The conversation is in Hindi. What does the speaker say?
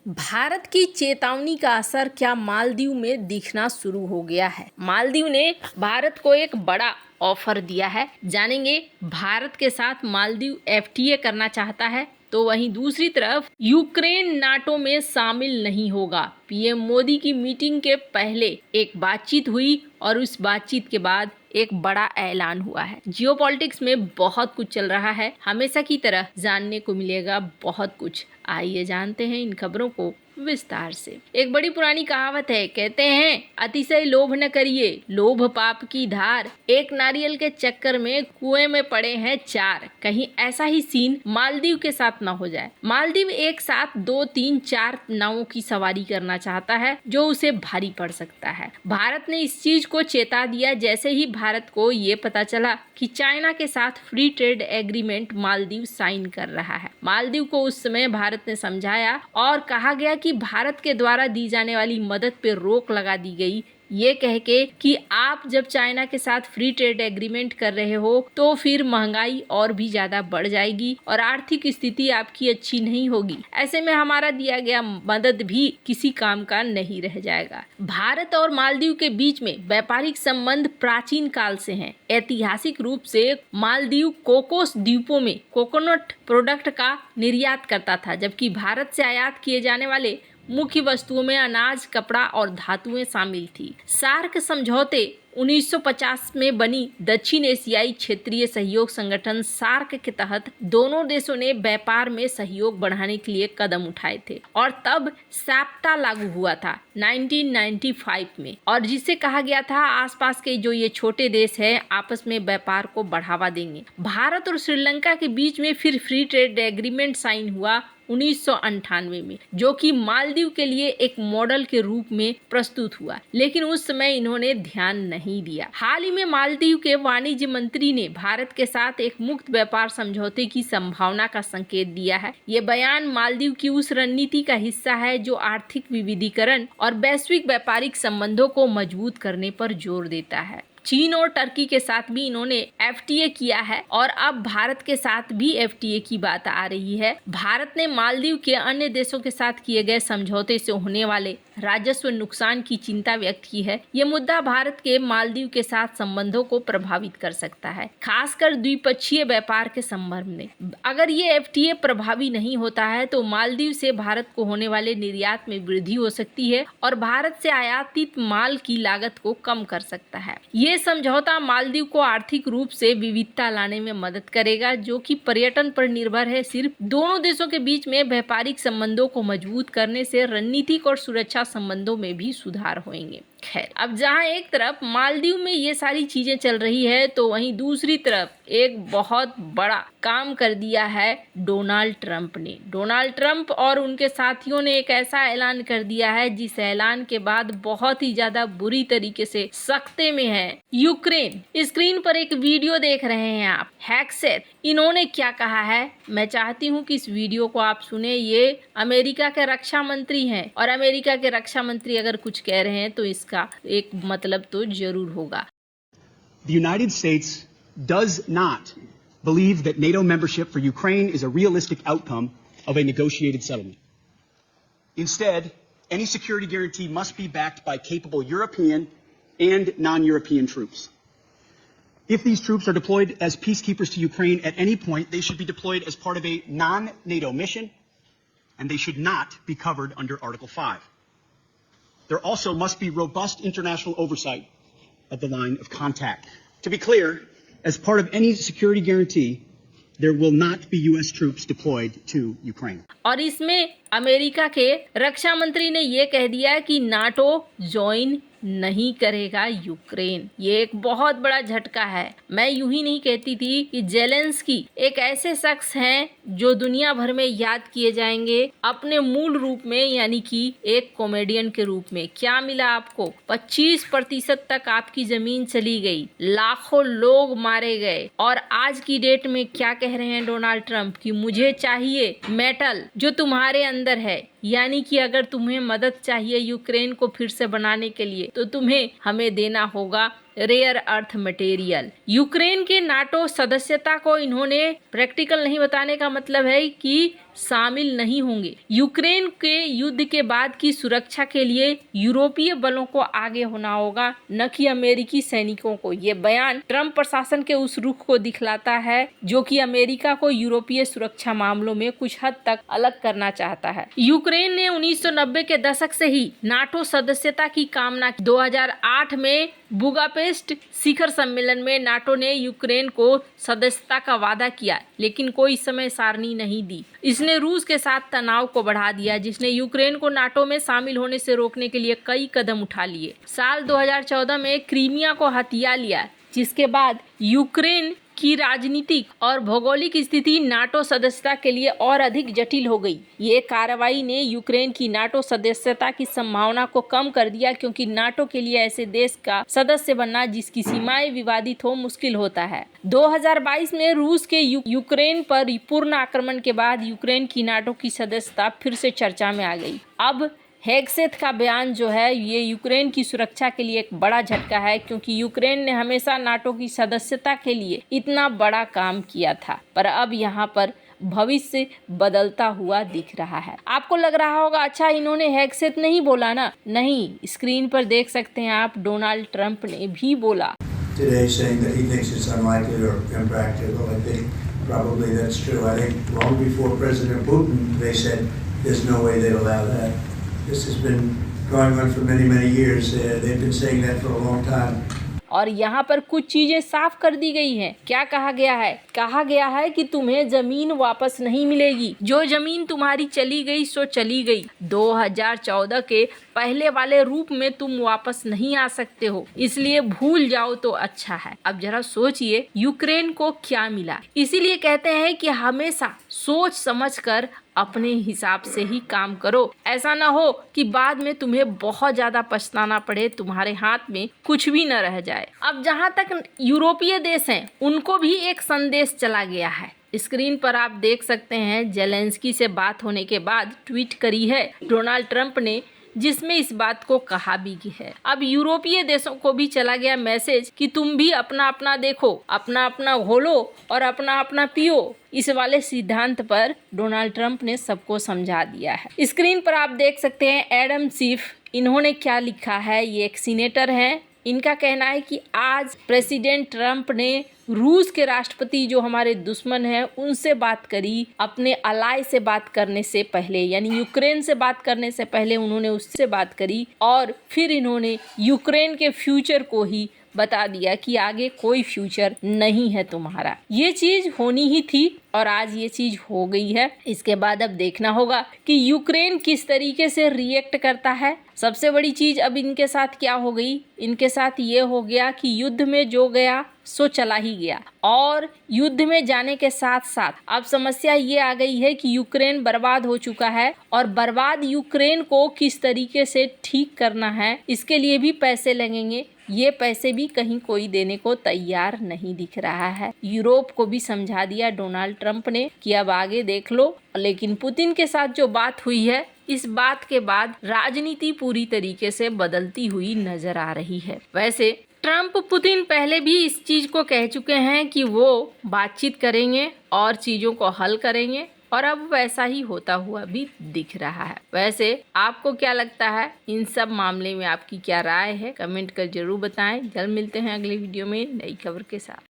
भारत की चेतावनी का असर क्या मालदीव में दिखना शुरू हो गया है। मालदीव ने भारत को एक बड़ा ऑफर दिया है। जानेंगे, भारत के साथ मालदीव एफटीए करना चाहता है तो वहीं दूसरी तरफ यूक्रेन नाटो में शामिल नहीं होगा। पीएम मोदी की मीटिंग के पहले एक बातचीत हुई और उस बातचीत के बाद एक बड़ा ऐलान हुआ है। जियोपॉलिटिक्स में बहुत कुछ चल रहा है, हमेशा की तरह जानने को मिलेगा बहुत कुछ। आइए जानते हैं इन खबरों को विस्तार से। एक बड़ी पुरानी कहावत है, कहते हैं अतिशय लोभ न करिए, लोभ पाप की धार। एक नारियल के चक्कर में कुएं में पड़े हैं चार। कहीं ऐसा ही सीन मालदीव के साथ न हो जाए। मालदीव एक साथ 2, 3, 4 नावों की सवारी करना चाहता है जो उसे भारी पड़ सकता है। भारत ने इस चीज को चेता दिया जैसे ही भारत को ये पता चला कि चाइना के साथ free trade agreement Maldives sign कर रहा है। मालदीव को उस समय भारत ने समझाया और कहा गया कि भारत के द्वारा दी जाने वाली मदद पर रोक लगा दी गई, ये कह के कि आप जब चाइना के साथ फ्री ट्रेड एग्रीमेंट कर रहे हो तो फिर महंगाई और भी ज्यादा बढ़ जाएगी और आर्थिक स्थिति आपकी अच्छी नहीं होगी। ऐसे में हमारा दिया गया मदद भी किसी काम का नहीं रह जाएगा। भारत और मालदीव के बीच में व्यापारिक संबंध प्राचीन काल से हैं। ऐतिहासिक रूप से मालदीव कोकोस द्वीपों में कोकोनट प्रोडक्ट का निर्यात करता था, जबकि भारत से आयात किए जाने वाले मुख्य वस्तुओं में अनाज, कपड़ा और धातुएं शामिल थी। सार्क समझौते 1950 में बनी दक्षिण एशियाई क्षेत्रीय सहयोग संगठन सार्क के तहत दोनों देशों ने व्यापार में सहयोग बढ़ाने के लिए कदम उठाए थे और तब सैप्टा लागू हुआ था 1995 में, और जिसे कहा गया था आसपास के जो ये छोटे देश हैं आपस में व्यापार को बढ़ावा देंगे। भारत और श्रीलंका के बीच में फिर फ्री ट्रेड एग्रीमेंट साइन हुआ 1998 में, जो कि मालदीव के लिए एक मॉडल के रूप में प्रस्तुत हुआ, लेकिन उस समय इन्होंने ध्यान नहीं दिया। हाल ही में मालदीव के वाणिज्य मंत्री ने भारत के साथ एक मुक्त व्यापार समझौते की संभावना का संकेत दिया है। ये बयान मालदीव की उस रणनीति का हिस्सा है जो आर्थिक विविधीकरण और वैश्विक व्यापारिक संबंधों को मजबूत करने पर जोर देता है। चीन और टर्की के साथ भी इन्होंने एफटीए किया है और अब भारत के साथ भी एफटीए की बात आ रही है। भारत ने मालदीव के अन्य देशों के साथ किए गए समझौते से होने वाले राजस्व नुकसान की चिंता व्यक्त की है। ये मुद्दा भारत के मालदीव के साथ संबंधों को प्रभावित कर सकता है, खासकर द्विपक्षीय व्यापार के संदर्भ में। अगर ये एफटीए प्रभावी नहीं होता है तो मालदीव से भारत को होने वाले निर्यात में वृद्धि हो सकती है और भारत से आयातित माल की लागत को कम कर सकता है। ये समझौता मालदीव को आर्थिक रूप से विविधता लाने में मदद करेगा, जो कि पर्यटन पर निर्भर है। सिर्फ दोनों देशों के बीच में व्यापारिक संबंधों को मजबूत करने से रणनीतिक और सुरक्षा संबंधों में भी सुधार होंगे। खैर, अब जहां एक तरफ मालदीव में ये सारी चीजें चल रही है तो वहीं दूसरी तरफ एक बहुत बड़ा काम कर दिया है डोनाल्ड ट्रंप ने। डोनाल्ड ट्रंप और उनके साथियों ने एक ऐसा ऐलान कर दिया है जिस ऐलान के बाद बहुत ही ज्यादा बुरी तरीके से सख्ते में है यूक्रेन। स्क्रीन पर एक वीडियो देख रहे हैं आप, हैक्सेट। इन्होंने क्या कहा है, मैं चाहती हूँ कि इस वीडियो को आप सुने। ये अमेरिका के रक्षा मंत्री हैं और अमेरिका के रक्षा मंत्री अगर कुछ कह रहे हैं तो इसका एक मतलब तो जरूर होगा। The United States does not believe that NATO membership for Ukraine is a realistic outcome of a negotiated settlement. Instead, any security guarantee must be backed by capable European and non-European troops. If these troops are deployed as peacekeepers to Ukraine at any point, they should be deployed as part of a non-NATO mission, and they should not be covered under Article 5. There also must be robust international oversight of the line of contact. To be clear, as part of any security guarantee, there will not be U.S. troops deployed to Ukraine. और इसमें अमेरिका के रक्षा मंत्री ने ये कह दिया कि नाटो ज्वाइन नहीं करेगा यूक्रेन। ये एक बहुत बड़ा झटका है। मैं यूं ही नहीं कहती थी कि जेलेंस्की एक ऐसे शख्स हैं जो दुनिया भर में याद किए जाएंगे अपने मूल रूप में, यानी कि एक कॉमेडियन के रूप में। क्या मिला आपको? 25% तक आपकी जमीन चली गई, लाखों लोग मारे गए, और आज की डेट में क्या कह रहे हैं डोनाल्ड ट्रंप कि मुझे चाहिए मेटल जो तुम्हारे अंदर है, यानी कि अगर तुम्हें मदद चाहिए यूक्रेन को फिर से बनाने के लिए तो तुम्हें हमें देना होगा रेयर अर्थ मटेरियल। यूक्रेन के नाटो सदस्यता को इन्होंने प्रैक्टिकल नहीं बताने का मतलब है कि शामिल नहीं होंगे। यूक्रेन के युद्ध के बाद की सुरक्षा के लिए यूरोपीय बलों को आगे होना होगा, न कि अमेरिकी सैनिकों को। ये बयान ट्रंप प्रशासन के उस रुख को दिखलाता है जो कि अमेरिका को यूरोपीय सुरक्षा मामलों में कुछ हद तक अलग करना चाहता है। यूक्रेन ने 1990 के दशक से ही नाटो सदस्यता की कामना की। 2008 में बुगापेस्ट शिखर सम्मेलन में नाटो ने यूक्रेन को सदस्यता का वादा किया, लेकिन कोई समय सारणी नहीं दी। इसने रूस के साथ तनाव को बढ़ा दिया, जिसने यूक्रेन को नाटो में शामिल होने से रोकने के लिए कई कदम उठा लिए। साल 2014 में क्रीमिया को हथिया लिया, जिसके बाद यूक्रेन की राजनीतिक और भौगोलिक स्थिति नाटो सदस्यता के लिए और अधिक जटिल हो गई। ये कार्रवाई ने यूक्रेन की नाटो सदस्यता की संभावना को कम कर दिया, क्योंकि नाटो के लिए ऐसे देश का सदस्य बनना जिसकी सीमाएं विवादित हो मुश्किल होता है। 2022 में रूस के यूक्रेन पर पूर्ण आक्रमण के बाद यूक्रेन की नाटो की सदस्यता फिर से चर्चा में आ गई। अब हेगसेथ का बयान जो है ये यूक्रेन की सुरक्षा के लिए एक बड़ा झटका है, क्योंकि यूक्रेन ने हमेशा नाटो की सदस्यता के लिए इतना बड़ा काम किया था, पर अब यहाँ पर भविष्य बदलता हुआ दिख रहा है। आपको लग रहा होगा अच्छा इन्होंने हेगसेथ नहीं बोला ना, नहीं, स्क्रीन पर देख सकते हैं आप, डोनाल्ड ट्रंप ने भी बोला। Today saying that he thinks it's unlikely or impractical. I think probably that's true. I think long before President Putin, they said there's no way they'd allow that. This has been going on for many, many years. They've been saying that for a long time. और यहाँ पर कुछ चीजें साफ कर दी गई हैं। क्या कहा गया है? कहा गया है कि तुम्हें जमीन वापस नहीं मिलेगी। जो जमीन तुम्हारी चली गई सो चली गई। 2014 के पहले वाले रूप में तुम वापस नहीं आ सकते हो, इसलिए भूल जाओ तो अच्छा है। अब जरा सोचिए यूक्रेन को क्या मिला। इसीलिए कहते हैं कि हमेशा सोच समझकर अपने हिसाब से ही काम करो। ऐसा ना हो कि बाद में तुम्हें बहुत ज्यादा पछताना पड़े, तुम्हारे हाथ में कुछ भी न रह जाए। अब जहां तक यूरोपीय देश हैं, उनको भी एक संदेश चला गया है। स्क्रीन पर आप देख सकते हैं, जेलेंस्की से बात होने के बाद ट्वीट करी है डोनाल्ड ट्रंप ने, जिसमें इस बात को कहा भी है। अब यूरोपीय देशों को भी चला गया मैसेज कि तुम भी अपना अपना देखो, अपना अपना घोलो और अपना अपना पियो। इस वाले सिद्धांत पर डोनाल्ड ट्रंप ने सबको समझा दिया है। स्क्रीन पर आप देख सकते हैं एडम सीफ, इन्होंने क्या लिखा है। ये एक सीनेटर हैं। इनका कहना है कि आज प्रेसिडेंट ट्रंप ने रूस के राष्ट्रपति जो हमारे दुश्मन हैं उनसे बात करी, अपने अलाय से बात करने से पहले, यानी यूक्रेन से बात करने से पहले उन्होंने उससे बात करी, और फिर इन्होंने यूक्रेन के फ्यूचर को ही बता दिया कि आगे कोई फ्यूचर नहीं है तुम्हारा। ये चीज होनी ही थी और आज ये चीज हो गई है। इसके बाद अब देखना होगा कि यूक्रेन किस तरीके से रिएक्ट करता है। सबसे बड़ी चीज अब इनके साथ क्या हो गई, इनके साथ ये हो गया कि युद्ध में जो गया सो चला ही गया, और युद्ध में जाने के साथ साथ अब समस्या ये आ गई है कि यूक्रेन बर्बाद हो चुका है, और बर्बाद यूक्रेन को किस तरीके से ठीक करना है इसके लिए भी पैसे लगेंगे। ये पैसे भी कहीं कोई देने को तैयार नहीं दिख रहा है। यूरोप को भी समझा दिया डोनाल्ड ट्रंप ने कि अब आगे देख लो। लेकिन पुतिन के साथ जो बात हुई है, इस बात के बाद राजनीति पूरी तरीके से बदलती हुई नजर आ रही है। वैसे ट्रंप पुतिन पहले भी इस चीज को कह चुके हैं कि वो बातचीत करेंगे और चीजों को हल करेंगे, और अब वैसा ही होता हुआ भी दिख रहा है। वैसे आपको क्या लगता है, इन सब मामले में आपकी क्या राय है, कमेंट कर जरूर बताएं। जल्द मिलते हैं अगले वीडियो में नई खबर के साथ।